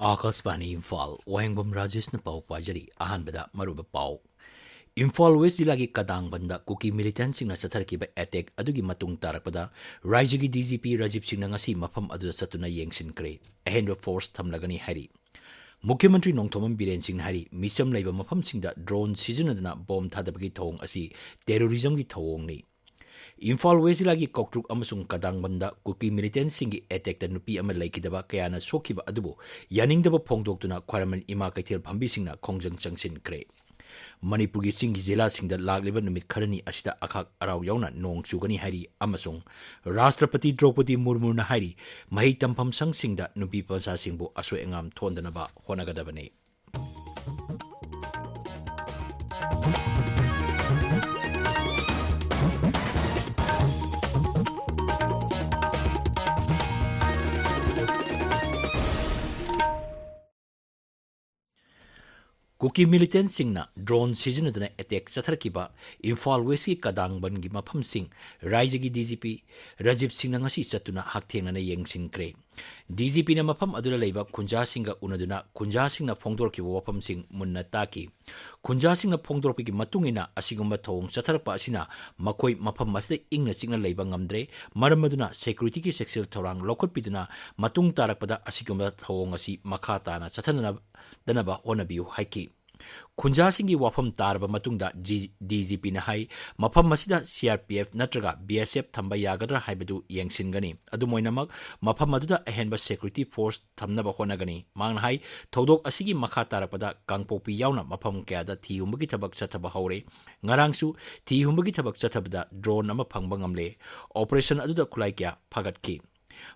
आकाशवाणी इम्फाल वाहेंगबम राजेश न पाव पाजरी अहानबदा मरुब पाव इम्फाल वेस्ट जिला की कदांगबंदा कुकी मिलिटेंट सिंह सथरकीब अटैक अदुगी मतुंग तारकपदा राज्य की डीजीपी राजीव सिंह ngasi मफम अदुदा सतुना येंगसिनक्रे अहेंब फोर्स थमलगनी हारी मुख्यमंत्री नोंथोमम बीरेन सिंह हारी मिसम लेब मफम सिंहदा ड्रोन सिजनदना बॉम्ब थादबगी थौंग असि टेररिज्म की थौंगनी इम्फाल वेस्ट जिला की कौट्रुक अमसुंग कदांगबंदा कुकी मिलिटेंट सिंह की अटैक नुपी अमा लेकिदबा कयाना सोखिबा अदुबो यानिंगदबा फोंगदोक्तुना ख्वारमन इमा कैथेल फंबी सिंहना खोंजंग चंगसिनक्रे मणिपुर की चिंगी जिला सिंह लाग नुमित खरनी असिदा अखाक अराव यौना नोंग चुगनी हारी अमसुंग राष्ट्रपति द्रौपदी मुर्मुना हारी मही तंफम संघ सिंह नुपी प्रजा सिंहबु असोय अंगाम थोंदनबा होनगदबने कुकी मिलिटेंट सिंह ड्रोन सिजनदना अटैक चथरकीबा इम्फाल वेस्ट की कदांगबन की मफम सिंह राज्य की डीजीपी राजीव सिंह ngasi चतुना हाकथेंगना येंगसिनक्रे डीजीपी ने मफम अदुला लेबा खुंजा सिंह उनदुना खुंजा सिंह फोंदोरकीबा वफम सिंह मुन्ना ताकी खुंजा सिंह फोंदोरपगी मतुंगिना असिगुंबा थौंग चथरपा असिना मखोय मफम मसदे इंगना सिंगना लेबा ngamdre मरमदुना सिक्युरिटी की सेक्सुअल थौरांग लौखटपिदुना मतुंग तारकपदा असिगुंबा थौंग असि मखा ताना चथनना दनबा होनबियु हाइकी खुंजा सिंह की वाफम तारबा मतुंगदा डीजीपी ने हाई मफम मसिदा सीआरपीएफ नत्रगा बीएसएफ थंबा यागदरा हाइबदु येंगसिनगनी अदुमोइनमक मफम अदुदा अहेनबा सिक्युरिटी फोर्स थमनबा होनगनी मांग हाई थौदोक असिगी मखा तारपदा कांगपोपी यावना मफम कयादा थीहुंबगी थबक चथबा हौरे ngarangsu थीहुंबगी थबक चथबदा ड्रोन अमा फंगबा ngamle ऑपरेशन अदुदा खुलाई क्या फगतकी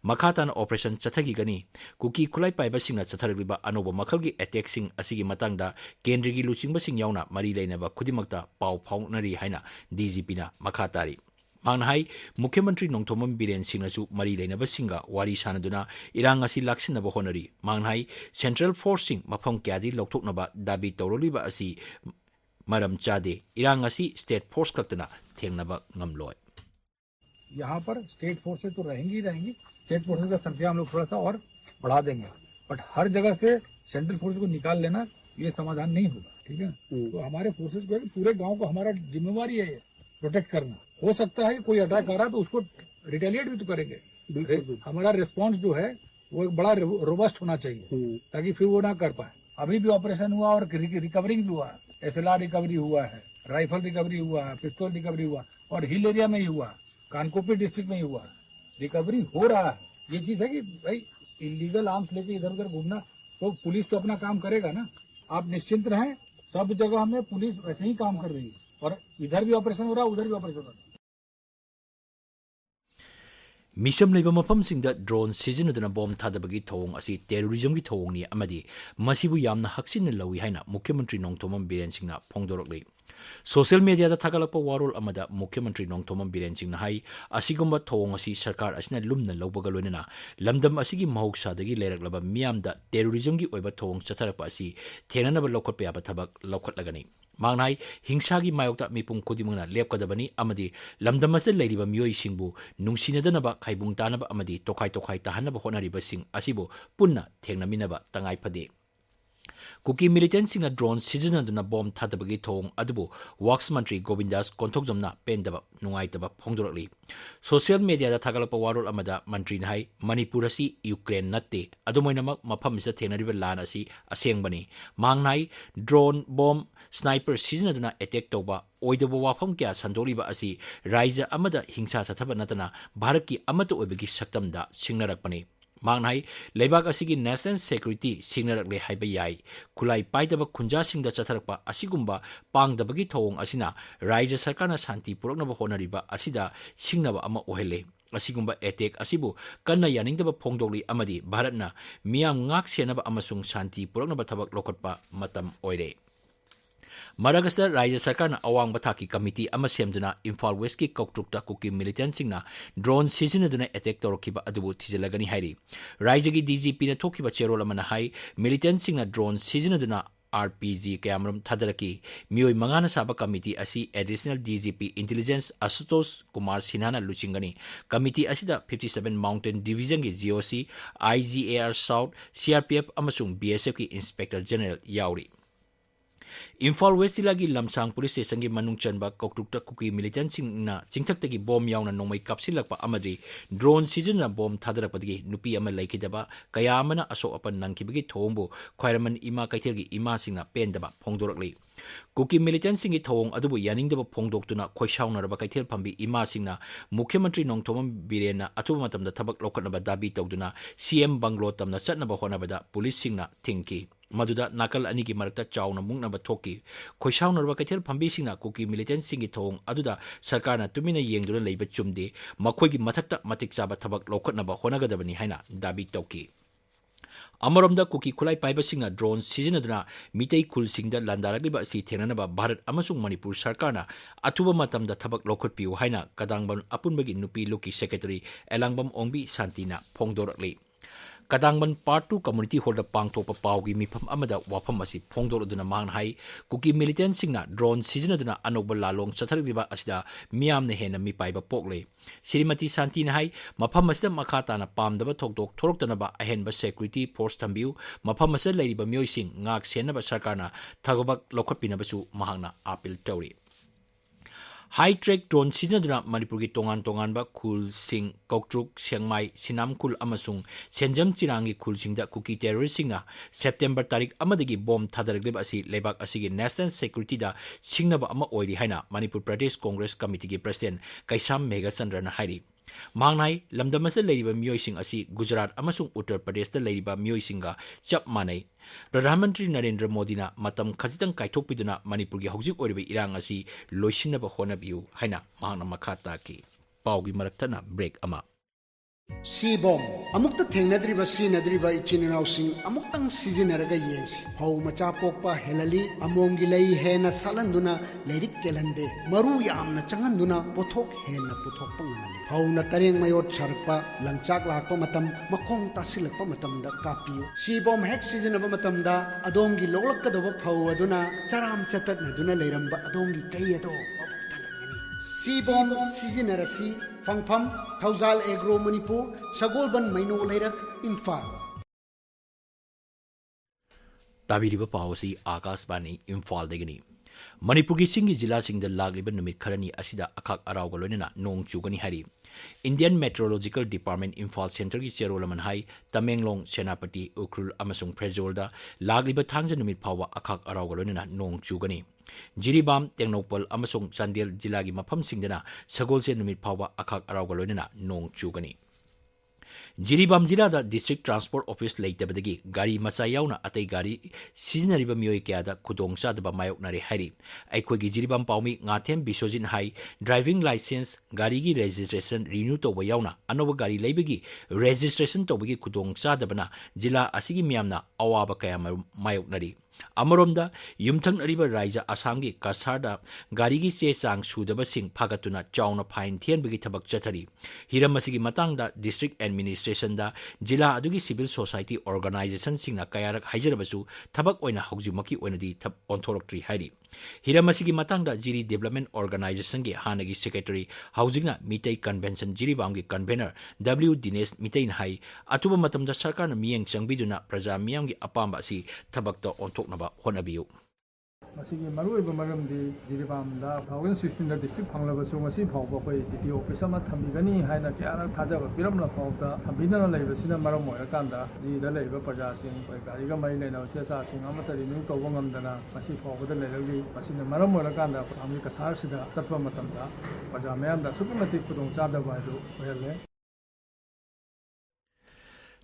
मखातान ऑपरेशन चथगीगनी कुकी खुलाई पाइबा सिंह चथरलिबा अनोब मखल की अटैक सिंह असिगी मतंगदा केंद्र की लुचिंगबा सिंह यावना मरी लेनबा खुदिमक्ता पाव फाउनरी हाइना डीजीपी ना मखातारी मांगनाहाई मुख्यमंत्री नोंथोमम बीरेन सिंहसु मरी लेनबा सिंगा वारी सानदुना इरांग असि लाक्सिनबा होनरी मांगनाहाई सेंट्रल फोर्स सिंह मफम क्यादी लौथोकनबा दाबी तौरलिबा असि मरम चादे इरांग असि स्टेट फोर्स कक्तना थेंगनबा ngamloy यहाँ पर स्टेट फोर्सेस तो रहेंगी ही रहेंगी। स्टेट फोर्सेस का संख्या हम लोग थोड़ा सा और बढ़ा देंगे, बट हर जगह से सेंट्रल फोर्स को निकाल लेना ये समाधान नहीं होगा, ठीक है। तो हमारे फोर्सेस को पूरे गांव को हमारा जिम्मेवारी है प्रोटेक्ट करना। हो सकता है कि कोई अटैक आ रहा है तो उसको रिटेलिएट भी तो करेंगे। हमारा रिस्पॉन्स जो है वो एक बड़ा रोबस्ट होना चाहिए ताकि फिर वो ना कर पाए। अभी भी ऑपरेशन हुआ और रिकवरिंग भी हुआ, SLR रिकवरी हुआ है, राइफल रिकवरी हुआ है, पिस्तौल रिकवरी हुआ और हिल एरिया में ही हुआ, कानकोपी डिस्ट्रिक्ट में ही हुआ, रिकवरी हो रहा है। ये चीज है कि भाई इलीगल आर्म्स लेके इधर उधर घूमना, तो पुलिस तो अपना काम करेगा ना। आप निश्चिंत रहें, सब जगह में पुलिस वैसे ही काम कर रही है और इधर भी ऑपरेशन हो रहा है, उधर भी ऑपरेशन हो रहा है। मिसम लेबा मफम सिंह ड्रोन सिजनदना बॉम्ब थादबगी थौंग असि टेररिज्म की थौंगनी अमदी मसिबु यामना हक्सिन लवी हाइना मुख्यमंत्री नोंथोमम बीरेन सिंहना फोंदोरकले सोशल मीडिया थागलप वारोल अमदा मुख्यमंत्री नोंथोमम बीरेन सिंहना हाई असिगुंबा थौंग असि सरकार असिना लुमना लौबगा लोइना लमदम असिगी महौसादगी लेरकलबा मियामदा टेररिज्म की ओइबा थौंग चथरपा असि थेननबा लौखटपा याबा थबक लौखटलगनी मांगनाई हिंसा की मायोक्ता मिपुंग खुदिमंगना लेपकदबनी अमदी लमदम असे लेरिबा मियोई सिंहबु नुंसिनदनबा खाइबुंग तानबा अमदी तोखाई तोखाई ताहनबा होनरिबा सिंह असिबु पुन्ना थेंगनमिनबा तंगाई फदे कुकी मिलिटेंट सिंह ड्रोन सिजनदुना बॉम्ब थादबगी थौंग अदुबु वर्क्स मंत्री गोविंदास कोंथोकजमना पेंदबा नुंगाइतबा फोंदोरकली सोशल मीडिया थागलप वारोल अमदा मंत्री नाई मणिपुर असि यूक्रेन नत्ते अदुमोइनमक मफम इस थेनरिबा लान असि असेंगबनी मांगनाई ड्रोन बॉम्ब स्नाइपर सिजनदुना अटैक तौबा ओइदबो वाफम क्या संदोरिबा असि राज्य अमदा हिंसा चथबा नतना भारत की अमत ओइबगी सक्तमदा सिंगनरकपनी मांगनाई लेबाक असिगी नेशनल सिक्युरिटी सिंगनरकले हाइबा याई खुलाई पाइदबा खुंजा सिंह चथरकपा असिगुंबा पांगदबगी थौंग असिना राज्य सरकारना शांति पुरकनबा होनरिबा असिदा सिंगनबा अमा ओहेले असिगुंबा अटैक असिबु कन्ना यानिंगदबा फोंदोकली अमदी भारतना मियाम ngak senaba amasung शांति पुरकनबा थबक लोखटपा मतम ओइरे मरगस्ता राज्य सरकार अवांग थाकी कमिटी सेमदुना इम्फाल वेस्ट की कौट्रुक्ता कुकी मिलिटेंट सिंह ड्रोन सिजनदुना अटैक तौरखिबा अदुबु थिजलगनी हाइरी राज्य की डीजीपी ने थोकिबा चेरोल अमना हाई मिलिटेंट सिंह ड्रोन सिजनदुना RPG kayamram thadaraki mioi mangana saba committee asi additional DGP intelligence Asutosh Kumar Sinhana luchingani committee asida 57 Mountain Division ki GOC IGAR South CRPF amasung BSF ki Inspector General yauri Imphal West Lagi Lamsang Police Station ki manung chanba koktukta kuki militant singna chingthak bom yauna nongmai kapsilakpa amadri drone season na bom thadarakpadagi nupi ama laikidaba kaya amana aso apan nangkibagi thongbu khwairaman ima kaithirgi ima singna pendaba phongdorakli kuki militant singi thong adubu yaningdaba phongdoktuna khoisaunaraba kaithir phambi ima singna Mukhyamantri Nongthomam Birena atuba matamda thabak lokhatnaba dabi tawduna CM Banglo tamna chatnaba honabada police singna thingki Maduda nakal ani ki marakta chawna mungna ba thoki khoisaunarba kaithir phambi singna kuki militant singi thong aduda sarkarna tumina yengduna leiba chumde makhoigi mathakta matik chaba thabak lokhatnaba honagadabani haina dabi tawki Amaramda kuki khulai paiba singna drone sizinaduna mitei khul singda landaragiba asi thenanaba Bharat amasung Manipur sarkarna atuba matamda thabak lokhatpiu haina kadangban apunbagi nupi loki secretary Elangbam Ongbi Santina phongdorakli Kadangban Part 2 Community Hall da pangthopa pawgi mifam amada wafam asi phongdoraduna manghai kuki militant singna drone sizinaduna anoba lalong chathargiba asida miyamna hena mi paiba pokle Srimati Santina hai mafam asida makhatana pamdaba thokdok thoroktanaba ahenba security force thambiu mafam asida leiriba myoising ngak senaba sarkarna thagobak lokhatpinabasu mahangna appeal tawri High track drone sizinaduna Manipur ki tongan ba khul sing koktruk siangmai sinam khul amasung senjam chirangi khul singda kuki terrorist singna September tarik amadagi bom thadarakliba asi lebak asigi national security da singnaba ama oiri haina Manipur Pradesh Congress Committee ki president Kaisam Megachandra hairi Mangnai lamdamasa leiriba myoising asi Gujarat amasung Uttar Pradesh da leiriba myoisinga chap manai Pradhan Mantri Narendra Modi na matam khajitang kaithokpiduna Manipur gi hojik oriba irang asi loisinaba honabiu haina mahangna makhata ki pawgi maraktana break ama Sibom amukta thengnadriba sinadriba ichininausing amuktang sizinaraga yensi hau macha pokpa helali amongi lei hena salanduna leirik kelande maru yamna changanduna pothok hena pothok panganali hau na tareng mayot sarpa langchak lakpa matam makong tasilakpa matamda kapiyo Sibom hek sizinaba matamda adongi loglakkadoba phau aduna charam chatatna duna leiramba adongi kayado Sibom sizinarasi Fangpham, Thauzal Agro Manipur, Sagolban Maino Lairak, Imphal. Tabiriba pawasi Akashbani Imphal degani. Manipur ki singi jila singda lagliba numit kharani asida akhak arauga loinana nong chugani hari. Indian Meteorological Department Imphal Center ki Cherolaman hai Tamenglong Senapati Ukrul amasung Prejolda lagliba thangja numit phawa akhak arauga loinana nong chugani. Jiribam Tengnopal amasung Chandel jilagi mafam singdana sagolse numit phawa akhak arauga loinana nong chugani. Jiribam jila da district transport office leitabadagi gari macha yauna atai gari sizinariba mioi kyada khudong chadaba mayoknari hairi aikhogi Jiribam paumi ngathem bisojin hai driving license gari gi registration renew to yauna anoba gari leibagi registration to bagi khudong chadabana jila asigi miyamna awaba kaya mayoknari Amaromda yumthang ariba raija Assamgi Kasarda garigi che chang sudaba sing phagatuna chauna fine thianbagi thabak chathari hiramasigi matangda district administration da jila adugi civil society organization singna kayarak haijarabasu thabak oina haujimaki oinadi thab onthoraktri hairi hiramasigi matangda jiri development organization gi hanagi secretary haujingna mitei convention jiribamgi convener W Dinesh Mitein hai atuba matamda sarkarna miyeng changbiduna praja miyamgi apamba si thabakta ontoknaba honabiu Masigi maruiba maramdi Jiribamda 2016 district phanglabasung asi phawba koi DT office ama thambigani haina kyara thajaba piramla phawda thambidana leibasina maram oirakanda jida leiba praja sing koi gariga mai leina chesa sing amata renew tawba ngamdana masi phawda leiragi masina maram oirakanda ami kasar sida chatpa matamda praja mayamda sukimati khudong chadaba adu oyale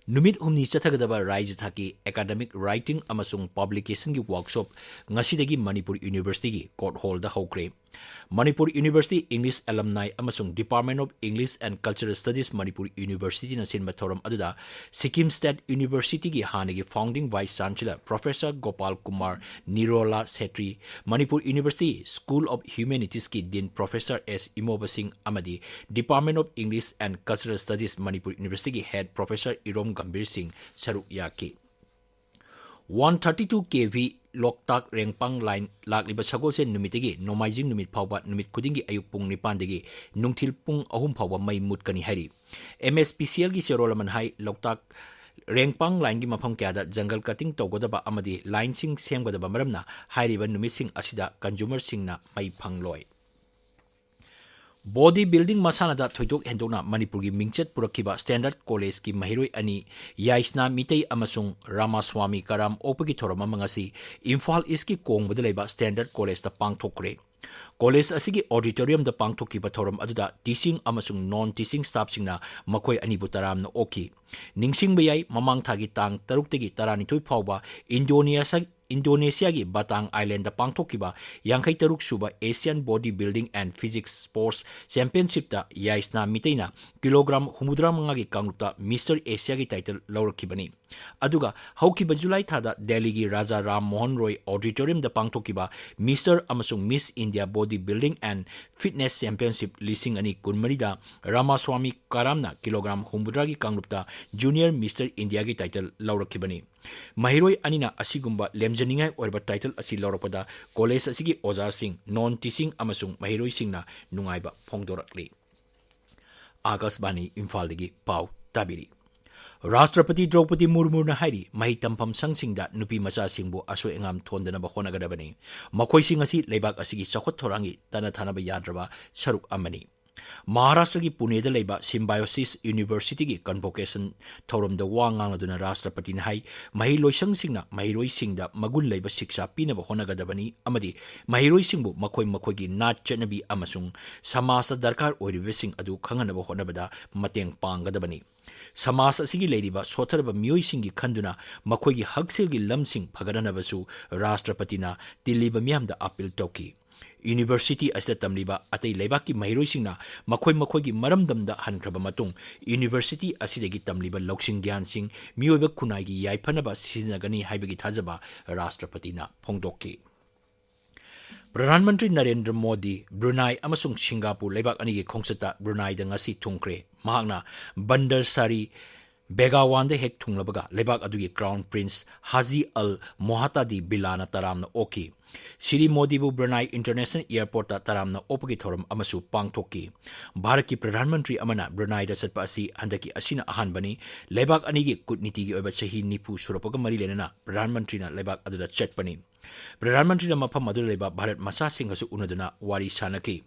Numit humni chathagadaba Raija Thaki Academic Writing amasung Publication gi workshop ngasidagi Manipur University gi court hall da hokre Manipur University English Alumni amasung Department of English and Cultural Studies Manipur University na sinba thoram aduda Sikkim State University gi hanagi founding vice chancellor Professor Gopal Kumar Nirola Setri Manipur University School of Humanities ki Dean Professor S Imoba Singh amadi Department of English and Cultural Studies Manipur University gi head Professor Irom Gambir Singh Saruk Yaki 132 kV Loktak Rengpang Line lakliba sagolsen numitigi nomaijing numit phawba numit khudingi ayuk pung 9 dagi nungthil pung 3 phawba mai mutkani hari MSPCL gi serolaman hai Loktak Rengpang line gi mafam kyada jungle cutting tawgodaba amadi line sing semgodaba maramna hairiba numit sing asida consumer singna mai phangloi Body building masanada thoidok hendokna Manipuri mingchet purakiba Standard College ki mahiroi ani Yaisna Mitei amasung Ramaswamy Karam opagi thorama mangasi Imphal East ki kongbada leiba Standard College ta pangthokre College asigi auditorium da pangthokiba thoram aduda teaching amasung non teaching staff singna makoi anibu taramna oki ningsing bayai mamang thagi tang 6 tagi 12 phawba Indonesia gi Batang Island da pangthokiba 53 suba Asian Body Building and Physics Sports Championship da Yaisna Miteina kilogram 65 gi kangta Mr Asia gi title laurakibani aduga haukiba July thada Delhi gi Raja Ram Mohan Roy Auditorium da pangthokiba Mr amasung Miss India Body Building and Fitness Championship lising ani kunmari da Ramaswamy Karamna kilogram 60 gi kangta Junior Mr India gi title laurakibani Mahiroi anina asigumba lemjaningai orba title asi laurakpada college asigi ozar sing non teaching amasung mahiroi singna nungaiba phongdorakli Akashbani Imphal dagi pau tabiri Rashtrapati Draupadi Murmu na hairi mahi tampam sangsingda nupi macha singbu aso engam thondana ba honagadabani makhoi sing asi leibak asigi chakhot thorangi tana thanaba yadraba saruk amani Maharashtra ki Pune da leiba Symbiosis University ki convocation thorum da wangang aduna Rashtrapati na hai mahi loisang singna mahi roi singda magun leiba shiksha pina ba honagadabani amadi mahi roi singbu makhoi gi nat chanabi amasung samasa darkar oiribe sing adu khangana ba honabada mateng panggadabani Samas asigi leiriba sotharaba mioi singi khanduna makhoigi hakselgi lamsing phaganabasu Rashtrapatina tiliba miyamda appeal toki University asda tamliba atei leibaki mahiroi singna makhoigi maramdamda hankraba matung University asidagi tamliba loksing gyan sing miyoiba kunaigi yaiphanaba sizinagani haibagi thajaba Rashtrapatina phongdokki Pradhan Mantri Narendra Modi Brunei amasung Singapore leibak ani gi khongsata Brunei da ngasi thungkre mahakna Bandar Sari Begawan da hek thunglabaga leibak adugi Crown Prince Haji Al Mohattadi Bilana taramna oki Siri Modi bu Brunei International Airport ta taramna opagi thoram amasu pangthokki Bharat ki Pradhan Mantri amana Brunei da satpa asi handaki asina ahanbani leibak ani gi kutniti gi oba chahi nipu surapaga mari lenana Pradhan Mantri na leibak aduda chatpani Pradhan Mantri na mafam adu leiba Bharat masa singasu unaduna wari sanaki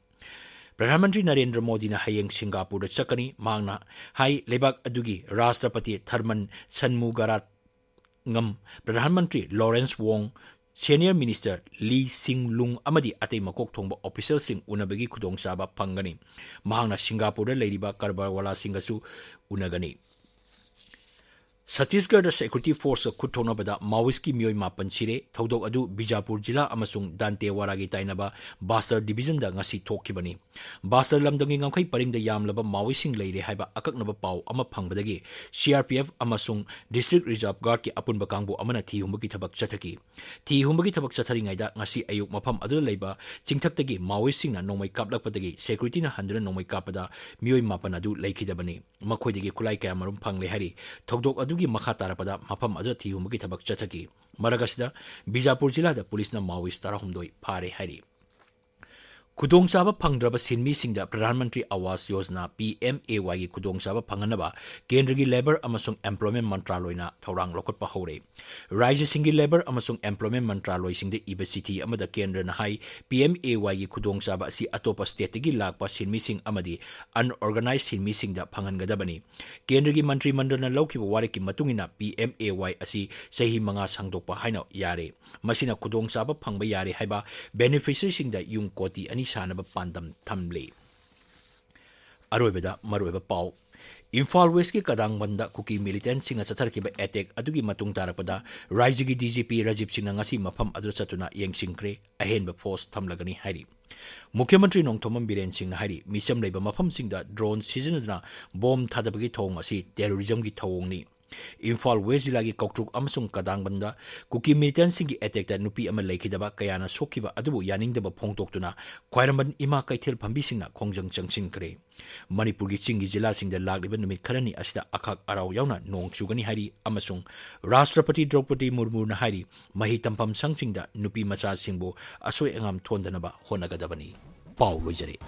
Pradhan Mantri Narendra Modi na hayeng Singapore da chakani mangna hai leibak adugi Rashtrapati Tharman Shanmugarat ngam Pradhan Mantri Lawrence Wong Senior Minister Lee Sing Lung amadi atei makok thongba official sing unabagi khudong saba phangani mahangna Singapore da leiriba karbar wala singasu unagani Chhattisgarh Security Force Kuthona bada Maoist ki mioi mapan sire thodok adu Bijapur Jilla amasung Dantewara gi tainaba Bastar Division da ngasi thokibani Bastar lamdangi ngamkhai paring da yamlaba Maoist sing leire haiba akaknaba pau ama phangbadagi CRPF amasung District Reserve Guard ki apunba kangbu amana thi humbagi thabak chathaki thi humbagi thabak chatharingai da ngasi ayuk mafam adu leiba chingthaktagi Maoist singna nomai kaplakpadagi security na handuna nomai kapada mioi mapan adu leikhidabani makhoidagi khulai kaya marum phangle hari thodok adu gi makha tarapada mafam adu thi humbagi thabak chathaki maragasida Bijapur Jilla da police na Maoist tarahumdoi phare hari Kudong Saba Pangdraba Sinmi Singda Pradhan Mantri Awas Yojana PMAY gi Kudong Saba Panganaba Kendra gi Labor amasung Employment Mantraloy na thorang lokot pa hore Rajya Singi Labor amasung Employment Mantraloy singde iba city amada Kendra na hai PMAY gi Kudong Saba si atopa state gi lakpa Sinmi Sing amadi unorganized Sinmi Singda phangangadabani Kendra gi Mantri Mandal na lawkiba wariki matungina PMAY asi sahi manga sangdokpa haina yare masina Kudong Saba phangba yare haiba beneficiary singda yung koti ani sanaba pandam thamle aroibeda maroiba pau Imphal West ki kadang banda kuki militant singa satharkiba attack adugi matung tarapada Raijigi DGP Rajiv Singh ngasi mafam adu satuna yengsingkre ahenba force thamlagani hari Mukhyamantri Nongthomam Biren Singh hari misam leiba mafam singda drone seasonadna bomb thadabagi thong asi terrorism gi thawong ni Imphal West Jilagi Koktruk amasung Kadangbanda Kuki militansingi attack nupi ama laikidaba kayana sokiba adubu yaningdaba phongtoktuna Khwairamban ima kaithel phambisingna khongjang changsinkre Manipuri chingi jila singda lagliba numit kharani asida akhak arau yauna nong chugani hari amasung Rashtrapati Draupadi Murmu na hari mahi tampam sangsingda nupi macha singbo asoi angam thondanaba honagadabani pau loijare